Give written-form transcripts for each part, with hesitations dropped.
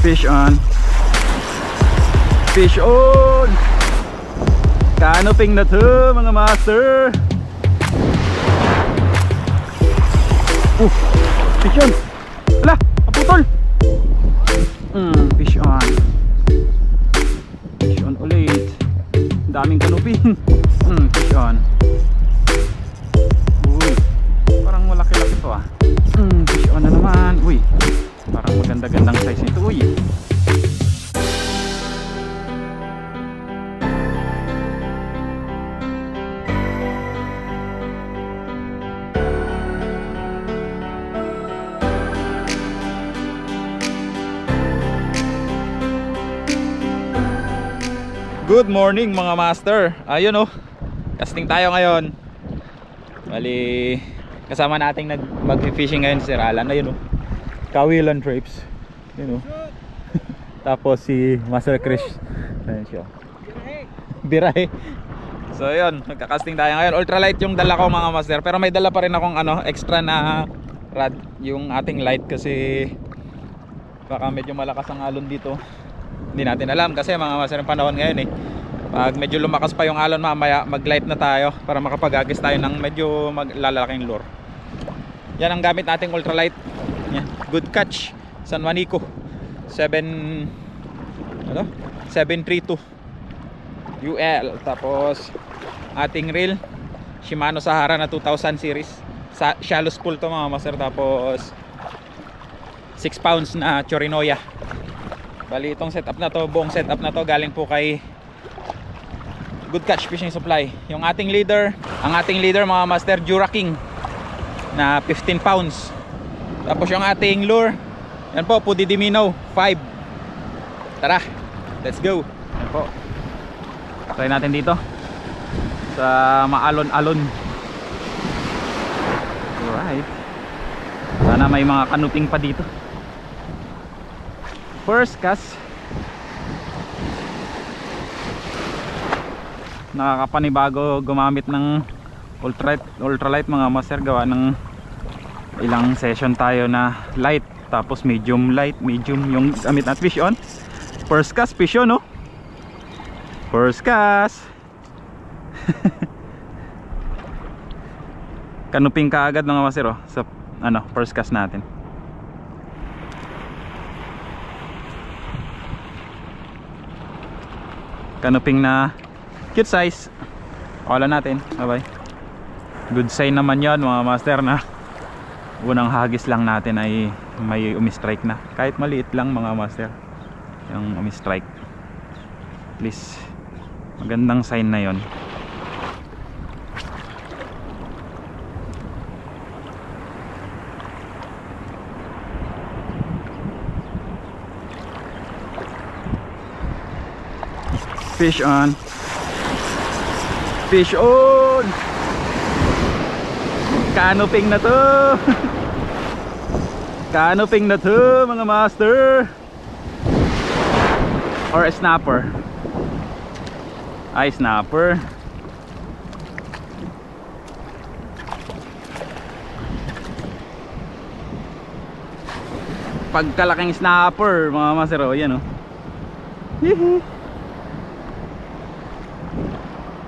Fish on. Fish on. Canoping na to mga master. Fish on. Ala, naputol. Fish on. Fish on ulit. Daming canoping. Fish on. Uy, parang malaki-laki to ah. Fish on na naman. Uy, parang maganda-gandang size nito. Uy. Good morning mga master. Ayun oh, casting tayo ngayon. Bali, kasama nating mag-fishing ngayon si Sir Alan. Ayun oh, Kawilan Trips. Ayun oh. Tapos si Master Chris. Ayun siya. Birahe. So ayun, magka-casting tayo ngayon. Ultralight yung dala ko mga master. Pero may dala pa rin akong ano, extra na rod. Yung ating light kasi baka medyo malakas ang alon dito. Hindi natin alam kasi mga master yung panahon ngayon eh. Pag medyo lumakas pa yung alon mamaya, mag-light na tayo para makapag-agis tayo ng medyo lalaking lure. Yan ang gamit nating ultralight. Yan. Good catch. San Juanico 732 UL. Tapos ating reel Shimano Sahara na 2000 series. Shallow spool to mga master. Tapos 6 pounds na Chorinoya. Bali itong setup na to, buong setup na to galing po kay Good Catch Fishing Supply. Yung ating leader, ang ating leader mga master, Jura King na 15 pounds. Tapos yung ating lure, yan po, Pudi di Minnow 5. Tara, let's go. Yan po, try natin dito sa maalon-alon. Alright, sana may mga kanuping pa dito. First cast, nakakapanibago gumamit ng ultralight mga master. Gawa ng ilang session tayo na light, tapos medium light, medium yung gamit natin. Fish on. First cast, fish on no? First cast. Kanuping ka agad mga master oh, sa ano, first cast natin. Kanuping na cute size. Wala natin. Bye bye. Good sign naman yan mga master na unang hagis lang natin ay may umi-strike na. Kahit maliit lang mga master yung umi-strike. At least magandang sign na yon. Fish on. Fish on. Canoping na to. Canoping na to mga master. Or a snapper. Ay, snapper. Pagkalaking snapper mga master. O yan o. Hihi.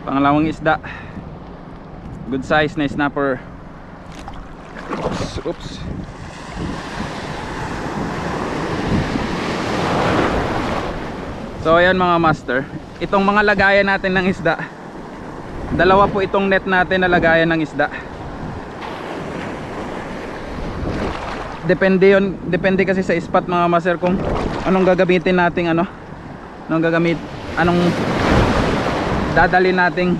Pangalawang isda. Good size na snapper. Oops. So ayan mga master, itong mga lagayan natin ng isda, dalawa po itong net natin na lagayan ng isda. Depende yun, depende kasi sa spot mga master kung anong gagamitin nating ano, anong dadalhin nating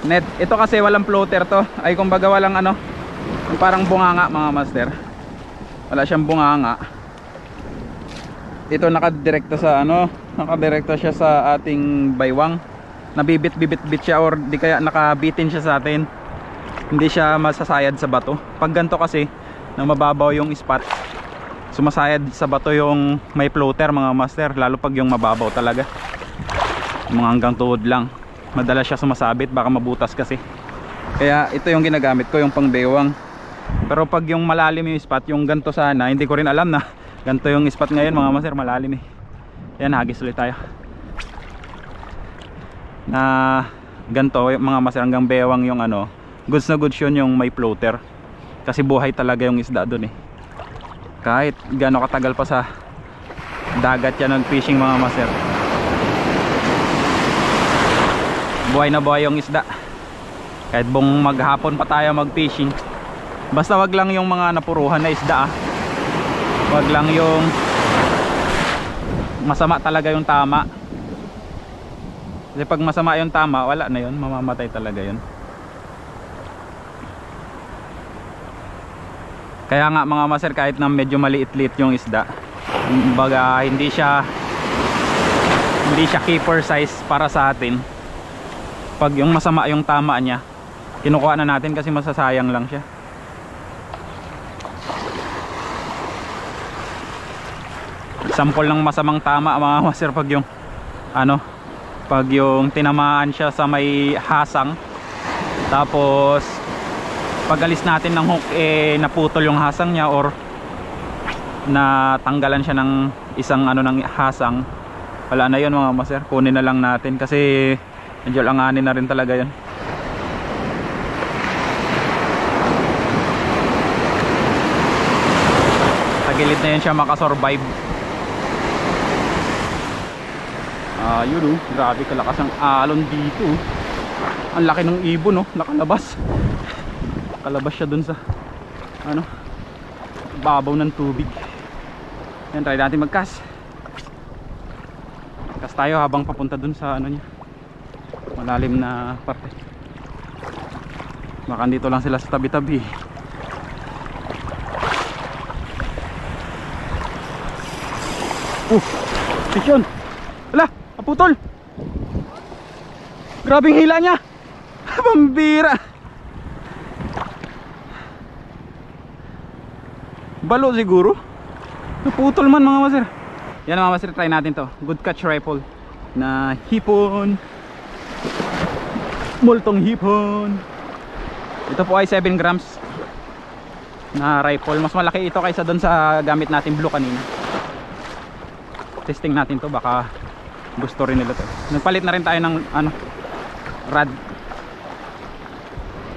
net. Ito kasi walang floater to, ay kumbaga walang ano, parang bunganga mga master. Wala siyang bunganga. Ito nakadirekta sa ano, nakadirekta siya sa ating baywang. Nabibit-bibit siya or di kaya nakabitin siya sa atin. Hindi siya masasayad sa bato. Pag ganito kasi na mababaw yung spot, sumasayad sa bato yung may floater mga master, lalo pag yung mababaw talaga. Mga hanggang tuhod lang. Madalas siya sumasabit, baka mabutas kasi. Kaya ito yung ginagamit ko, yung pang baywang. Pero pag yung malalim yung spot, yung ganito sana, hindi ko rin alam na Ganito yung spot ngayon mga master, malalim eh. Yan, hagis ulit tayo. Na ganito mga master, hanggang bewang yung ano, goods na goods yun yung may floater. Kasi buhay talaga yung isda dun eh. Kahit gaano katagal pa sa dagat yan nag-fishing mga master, buhay na buhay yung isda. Kahit buong maghapon pa tayo mag-fishing, basta wag lang yung mga napuruhan na isda ah. Wag lang yung masama talaga yung tama. Kasi pag masama yung tama, wala na yun, mamamatay talaga yun. Kaya nga mga master, kahit na medyo maliit-liit yung isda, baga hindi siya keeper size para sa atin. Pag yung masama yung tama niya, kinukuha na natin kasi masasayang lang siya. Example ng masamang tama mga master, pag yung ano, pag yung tinamaan siya sa may hasang, tapos pag alis natin ng hook eh naputol yung hasang niya or natanggalan siya ng isang ano ng hasang, wala na yun mga master, kunin na lang natin kasi medyo langanin na rin talaga yun. Sa gilid na yun siya makasurvive. Yun grabe kalakas ang alon dito. Ang laki ng ibon nakalabas. Kalabas siya dun sa ano, babaw ng tubig. Yan, try natin mag-cast. Cast tayo habang papunta dun sa ano niya, malalim na parte. Baka dito lang sila sa tabi-tabi. Fish yun. Ala, naputol. Grabing hila niya. Pambira. Balo siguro. Naputol man mga master. Yan mga master, try natin to. Good catch rifle na hipon. Multong hipon. Ito po ay 7 grams na rifle. Mas malaki ito kaysa doon sa gamit natin blue kanina. Testing natin to, baka gusto rin nila to. Nagpalit na rin tayo ng ano, rad.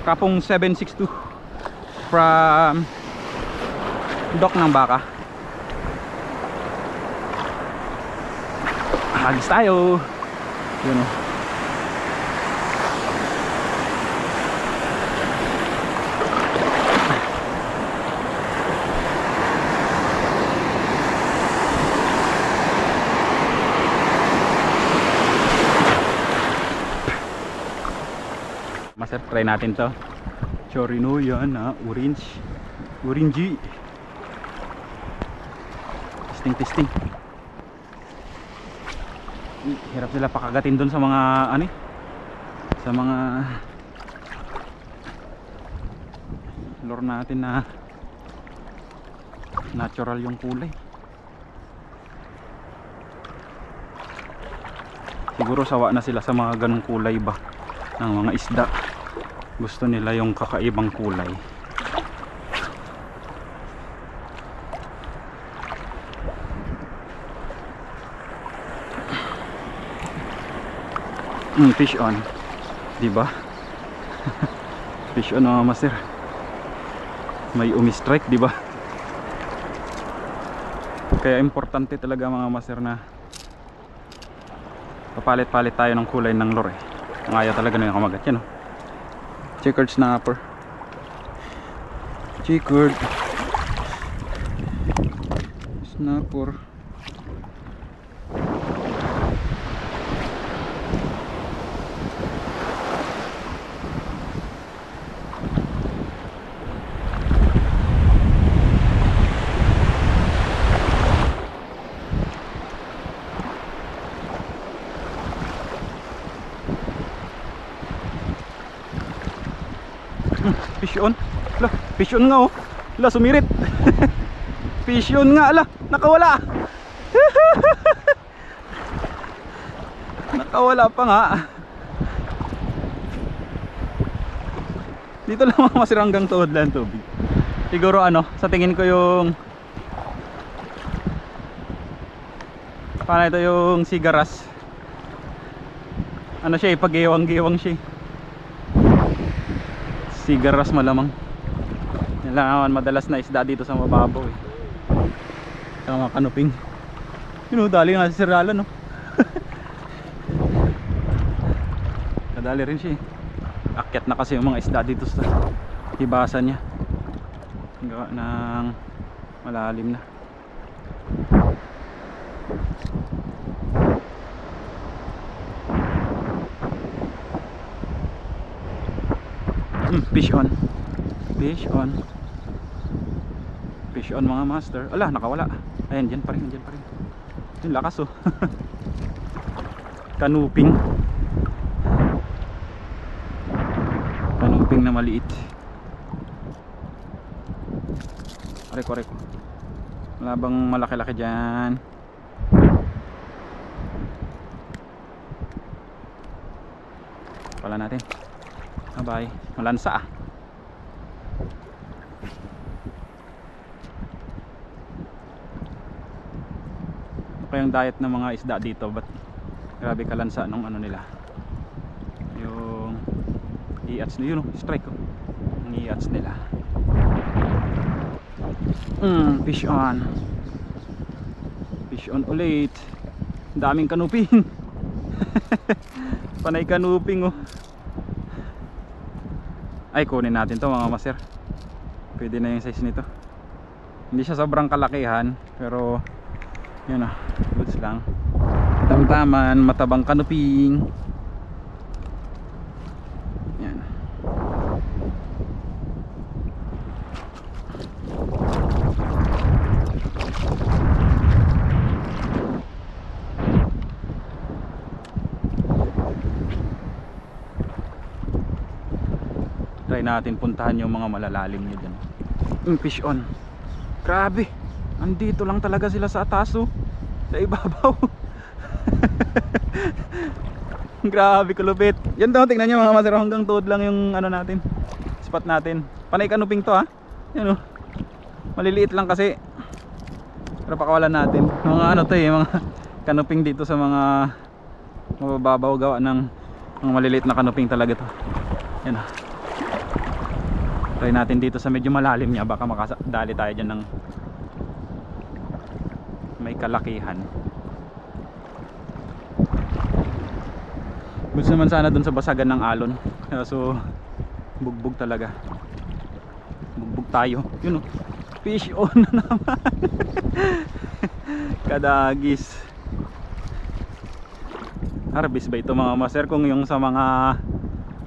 Kapong 762 from Dock ng Baka. Hagis tayo. Yun o. Master, try natin to. Chorino yan na orange. Orangey. Testing. Hirap sila pakagatin doon sa mga ano, sa mga lure natin na natural yung kulay. Siguro sawa na sila sa mga ganong kulay ba ng mga isda. Gusto nila yung kakaibang kulay. Fish on, diba? Fish on mga master. May umi-strike, diba? Kaya importante talaga mga master na papalit-palit tayo ng kulay ng lure. Ang ayaw talaga na yung kamagat yan, oh. Checkered snapper. Checkered snapper. Fish on. Ala, fish on nga oh. Ala, sumirit. Fish on nga, ala, nakawala. Nakawala pa nga. Dito lang mga masir hanggang tuhod lang tubig. Siguro ano, sa tingin ko yung Paano ito yung sigaras? Ano siya eh, pag-iwang-giwang siya eh. Sigaras malamang. Kailangan madalas na isda dito sa mababaw eh. Kaya mga kanuping. Yun o, dali nga si Sirala no. Kadali rin siya eh. Akyat na kasi yung mga isda dito sa hibasan niya. Gawa ng malalim na. Fish on. Fish on. Fish on mga master. Ala, nakawala. Ayan, dyan pa rin, dyan pa rin. Yung lakas oh. Kanuping. Kanuping na maliit. Areko, areko. Wala bang malaki-laki dyan? Pala natin. Bye. Malansa ah. Ito yung diet ng mga isda dito, but grabe kalansa nung ano nila. Yung i-ats na yun, strike oh. Yung i-ats nila. Fish on. Fish on ulit. Daming kanuping. Panay kanuping oh. Ay, kunin natin to mga master. Pwede na yung size nito. Hindi siya sobrang kalakihan, pero yun ah, goods lang. Tamtaman, matabang kanuping. Yan. Try natin puntahan yung mga malalalim niya dyan. Fish on. Grabe, andito lang talaga sila sa ataso, sa ibabaw. Grabe kulupit. Yan daw, tingnan nyo mga master, hanggang tuhod lang yung ano natin, spot natin. Panay kanuping to ha. Yan o, maliliit lang kasi, pero pakawalan natin. Mga ano to eh, mga kanuping dito sa mga mababaw, gawa ng mga maliliit na kanuping talaga to. Yan o. Try natin dito sa medyo malalim niya, baka makadali tayo dyan ng may kalakihan. Gusto naman sana dun sa basagan ng alon, so bugbog talaga. Bugbog tayo. Yun o, fish on na naman. Kadagis. Harvest ba ito mga master? Kung yung sa mga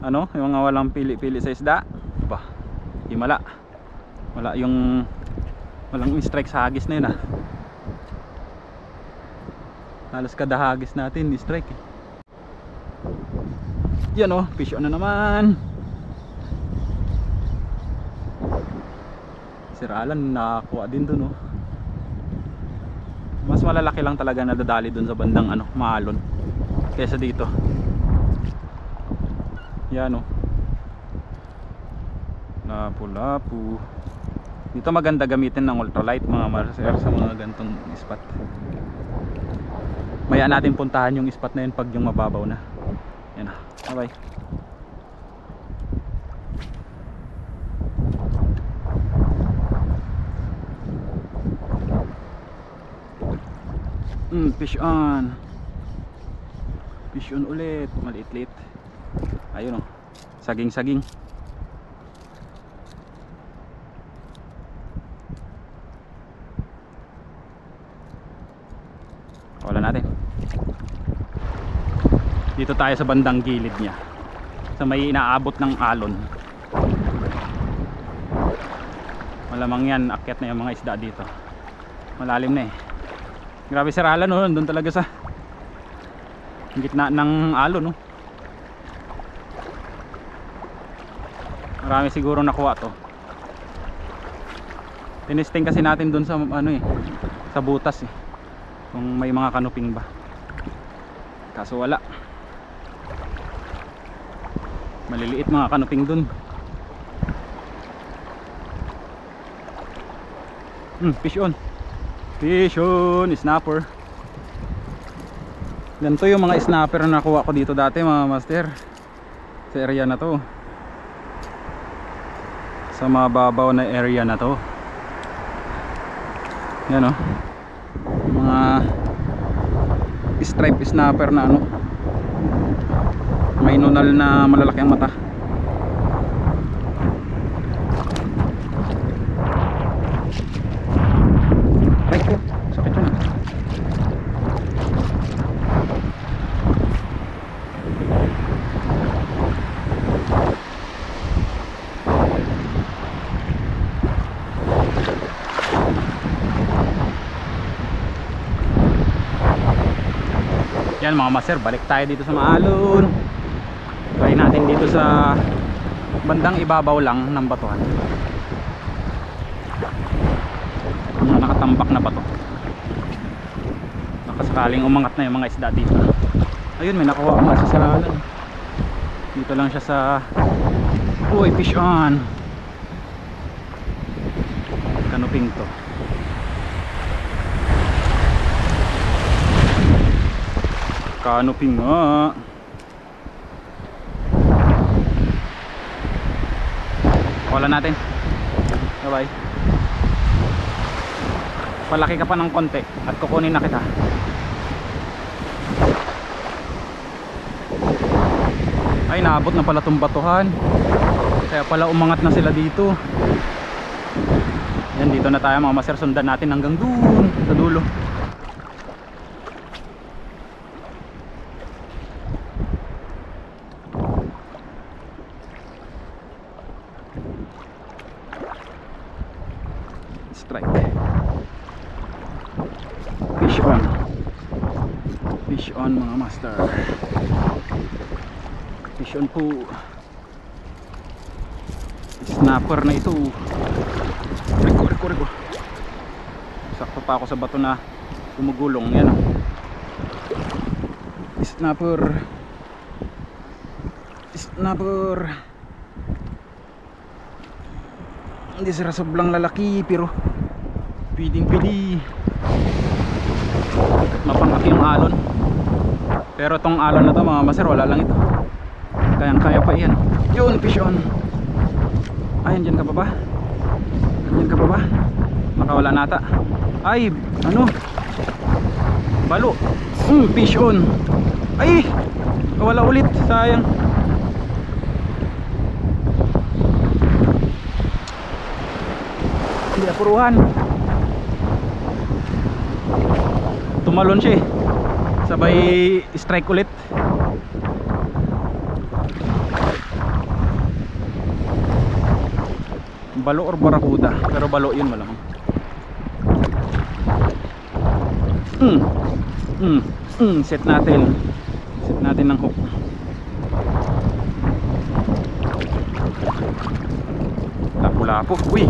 ano, yung mga walang pili-pili sa isda, bah, himala. Wala yung walang strike sa hagis na yun ah. Halos kada hagis natin strike eh. Yan oh, fish on na naman. Siralan nakakuha din dun oh. Mas malalaki lang talaga nadadali dun sa bandang ano, maalon kaysa dito. Yan oh, lapu-lapu. Dito maganda gamitin ng ultralight mga master sa mga gantong spot. Maya natin puntahan yung spot na yun pag yung mababaw na. Yan na, bye bye. Fish on. Fish on ulit, maliit-liit. Ayun o, saging-saging. Wala natin. Dito tayo sa bandang gilid niya, sa may inaabot ng alon. Malamang yan, akyat na yung mga isda dito. Malalim na eh. Grabe siralan no, doon talaga sa gitna ng alon no. Marami siguro nakuha to. Tinesting kasi natin doon sa ano eh, sa butas eh, kung may mga kanuping ba. Kaso wala. Maliliit mga kanuping dun. Fish on. Fish on, snapper. Ganito yung mga snapper na nakuha ko dito dati mga master, sa area na to, sa mababaw na area na to. Yan o, mga stripe snapper na ano, may nunal na malalaki ang mata. Ay ko, sakit yun. Yan mga master, balik tayo dito sa Maalon. Try natin dito sa bandang ibabaw lang ng batuhan, mga nakatambak na bato. Nakasakaling umangat na yung mga isda dito. Ayun, may nakuha ako sa salalan. Dito lang siya sa uy, fish on. Kanuping to. Kanuping nga. Wala natin. Bye bye. Palaki ka pa ng konti at kukunin na kita. Ay, naabot na pala itong batuhan, kaya pala umangat na sila dito. Yan, dito na tayo mga master. Sundan natin hanggang dun sa dulo. Strike. Fish on. Fish on mga master. Fish on po. Snapper na ito. Reko. Sakto pa ako sa bato na gumugulong. Yan o. Snapper. Snapper. Hindi sila sobrang lalaki pero pwedeng mapangaki yung alon. Pero tong alon na to mga master, wala lang ito, kayang-kaya pa yan. Yun, fish on. Ay, andyan ka pa ba? Andyan ka pa ba? Nakawala nata. Ay, ano? Balo. Fish on. Ay, wala ulit, sayang. Hindi apuruhan. Tumalon siya eh. Sabay strike ulit. Balo or barakuda, pero balo yun malamang. Set natin ng hook. Lapu-lapu. Uy,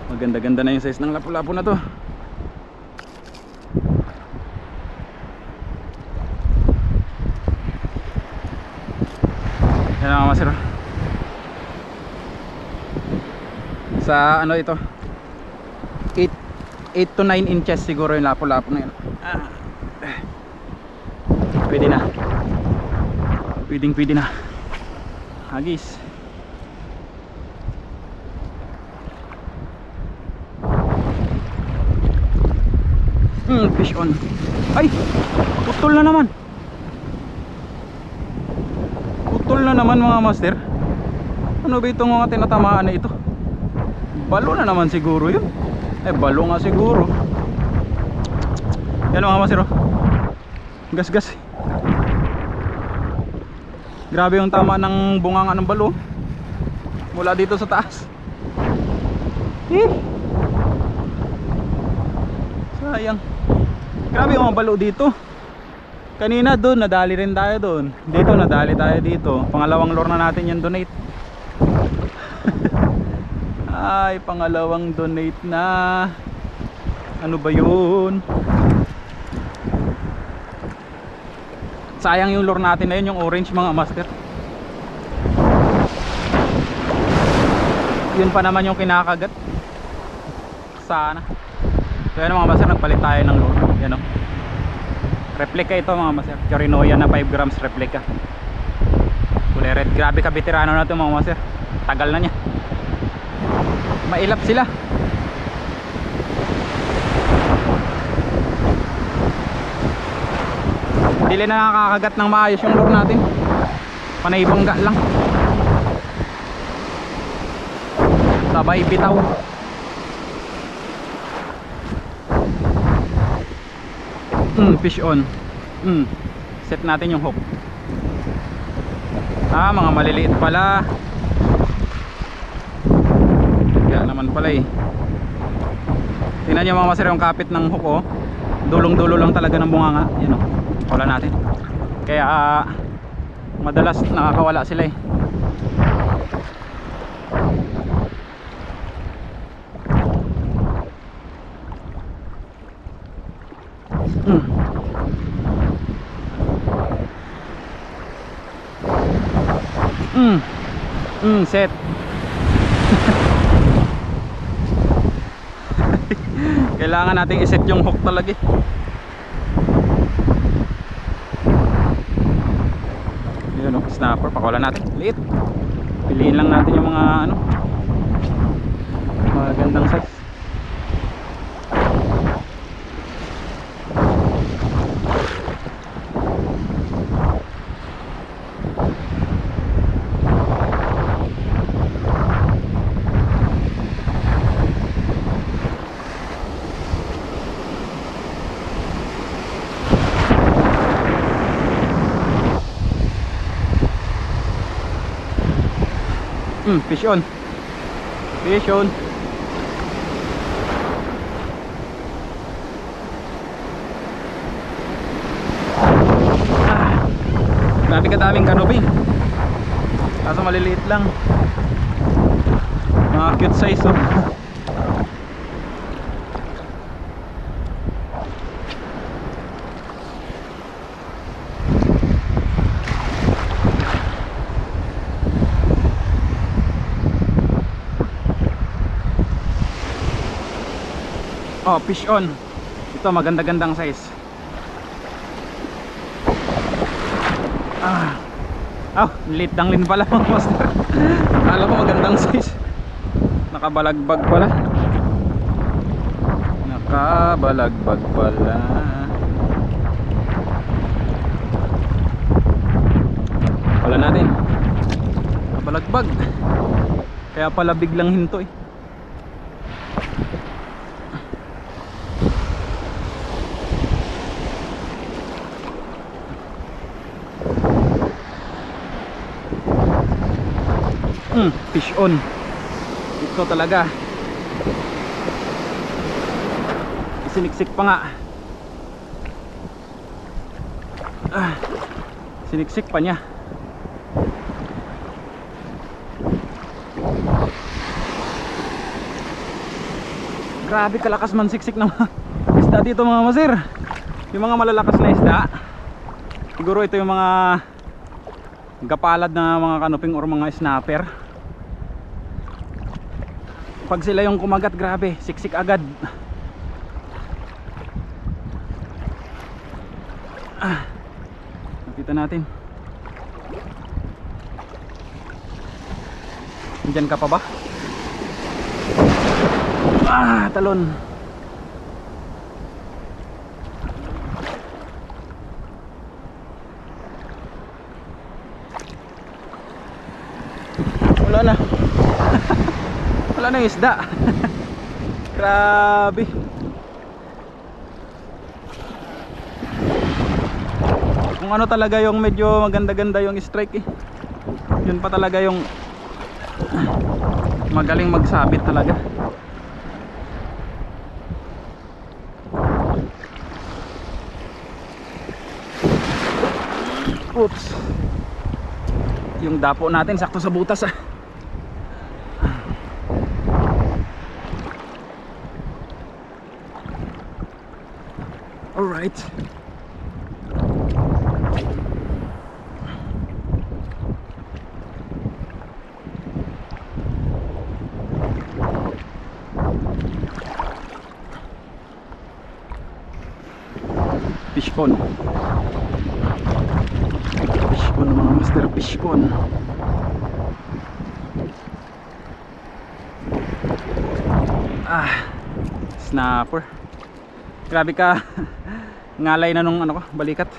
maganda-ganda na yung size ng lapu-lapu na to. Yan mga master. Sa ano ito, 8 to 9 inches siguro yung lapu-lapu na yun. Pwede na. Pwede na. Hagis. Fish on. Ay, putol na naman. Putol na naman mga master. Ano ba itong mga tinatamaan na ito? Balo na naman siguro yun. Balo nga siguro. Yan mga master, oh. Gas. Grabe yung tama ng bunganga ng balo mula dito sa taas. Sayang. Grabe yung mga balo dito. Kanina doon, nadali rin tayo doon. Dito, nadali tayo dito. Pangalawang lure na natin yung donate. Ay, pangalawang donate na. Ano ba yun? Sayang yung lure natin na yun, yung orange mga master. Yun pa naman yung kinakagat. Sana. So yan mga master, nagpalit tayo ng lure. Yan o. Replica ito mga master. Chorinoya na 5 grams replica. Kulay red. Grabe ka veterano na ito mga master. Tagal na niya. Mailap sila. Dili na nakakagat ng maayos yung lure natin. Panay bangga lang. Sabay bitaw. Fish on. Set natin yung hook. Mga maliliit pala. Kaya naman pala eh. Tingnan nyo mga master yung kapit ng hook oh. Dulong-dulo lang talaga ng bunganga. Yan oh. Wala natin. Kaya madalas nakakawala sila eh. Set. Kailangan nating iset yung hook talaga eh. Yun o, snapper, pakawalan natin. Liit. Piliin lang natin yung mga ano, magandang size. Fish on. Fish on. Grabe kadaming canopy. Kaso maliliit lang. Mga cute size oh. Oh, fish on. Ito maganda-gandang size. Lit lang din pala mga master. Akala ko magandang size. Nakabalagbag pala. Nakabalagbag pala. Wala natin. Nakabalagbag. Kaya pala biglang hinto eh. Fish on. Ito talaga. Siniksik pa nga. Siniksik pa niya. Grabe kalakas man siksik ng isda dito mga masir. Yung mga malalakas na isda. Siguro ito yung mga gapalad na mga kanuping or mga snapper. Pag sila yung kumagat, grabe, siksik agad. Nakita natin. Nandyan ka pa ba? Talon. Wala na. Wala na yung isda. Grabe. Kung ano talaga yung medyo maganda-ganda yung strike eh. Yun pa talaga yung magaling magsabit talaga. Oops. Yung dapo natin sakto sa butas ah. Alright. Fish pond. Fish pond mga master, fish pond. Snapper. Grabe ka. Ngalay na nung ano ko, balikat.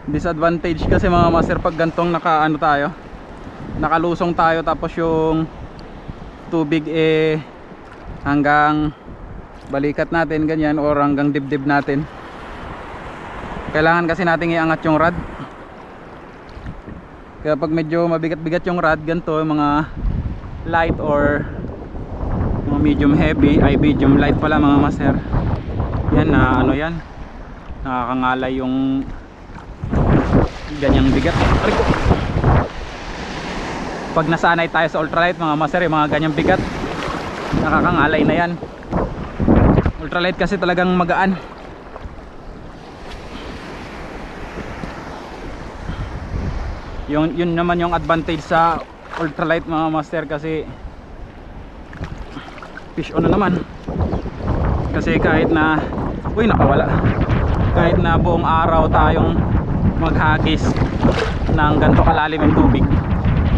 Disadvantage kasi mga master pag gantong nakaano tayo, nakalusong tayo tapos yung tubig hanggang balikat natin ganyan or hanggang dibdib natin. Kailangan kasi nating iangat yung rod. Kaya pag medyo mabigat-bigat yung rod, ganito mga light or mga medium heavy, ay medium light pala mga master, yan na ano yan, nakakangalay yung ganyang bigat. Pag nasanay tayo sa ultralight mga master, yung mga ganyang bigat nakakangalay na yan. Ultralight kasi talagang magaan. Yun naman yung advantage sa ultralight mga master, kasi fish on na naman. Kasi kahit na nakawala, kahit na buong araw tayong maghagis ng ganito kalalim yung tubig,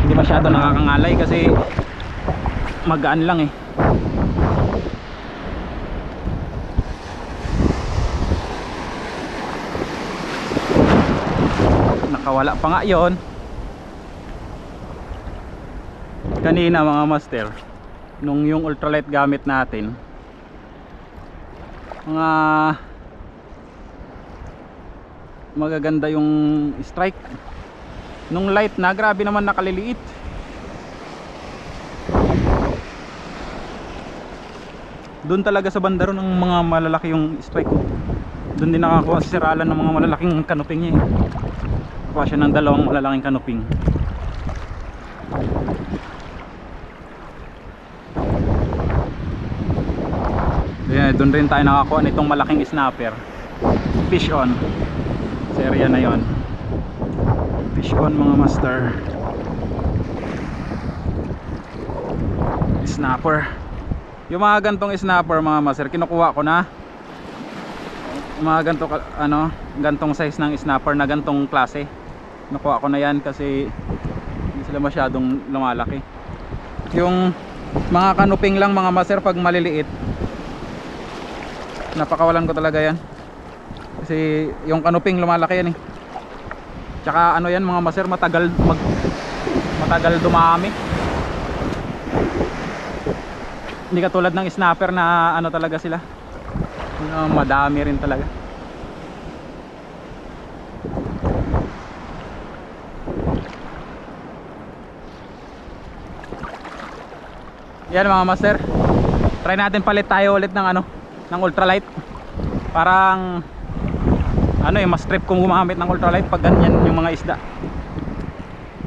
hindi masyado nakakangalay kasi magaan lang eh. Nakawala pa nga yon kanina mga master, nung yung ultralight gamit natin, mga magaganda yung strike. Nung light na, grabe naman nakaliliit. Doon talaga sa bandaro ng mga malalaki yung strike. Doon din nakakuha si Sir Alan ng mga malalaking kanuping niya eh. Kuha siya ng dalawang malalaking kanuping. Yeah, doon rin tayo nakakuha nitong malaking snapper. Fish on sa area na yon. Fish on mga master. Snapper. Yung mga gantong snapper mga master, kinukuha ko na. Mga ganto gantong size ng snapper na gantong klase, kinukuha ko na yan kasi hindi sila masyadong lumalaki. Yung mga kanuping lang mga master pag maliliit, napakawalan ko talaga yan kasi yung kanuping lumalaki yan eh. Tsaka ano yan mga master, matagal dumami, hindi katulad ng snapper na ano talaga sila, madami rin talaga. Yan mga master, try natin palit tayo ulit ng ng ultralight. Parang mas trip kung gumamit ng ultralight pag ganyan yung mga isda,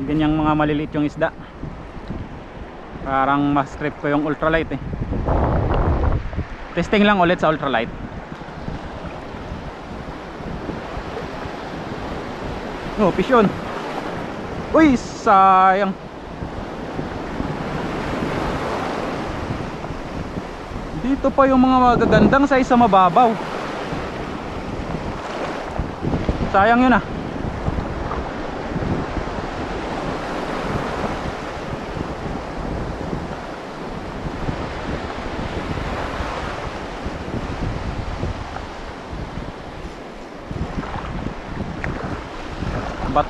ganyang mga maliliit yung isda. Parang mas trip ko yung ultralight eh. Testing lang ulit sa ultralight. Oh, fish yun. Uy, sayang. Dito pa yung mga magagandang size sa mababaw. Sayang yun ah.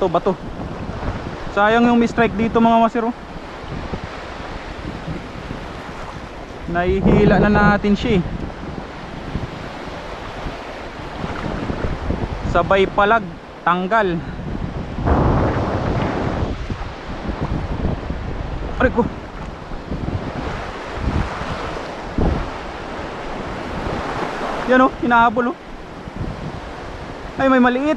Bato. Sayang yung mistrike dito mga masiro. Nahihila na natin siya eh. Sabay palag, tanggal. Aray ko. Yan o, hinahabol o. Ay, may maliit.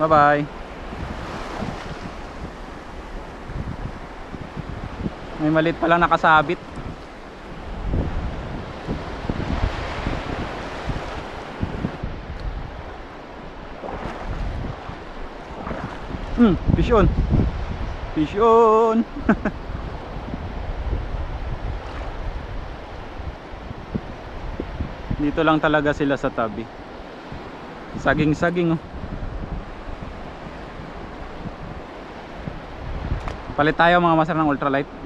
Bye bye. May maliit palang nakasabit. Fish on. Fish on. Dito lang talaga sila sa tabi. Saging-saging oh. Palit tayo mga master ng ultralight.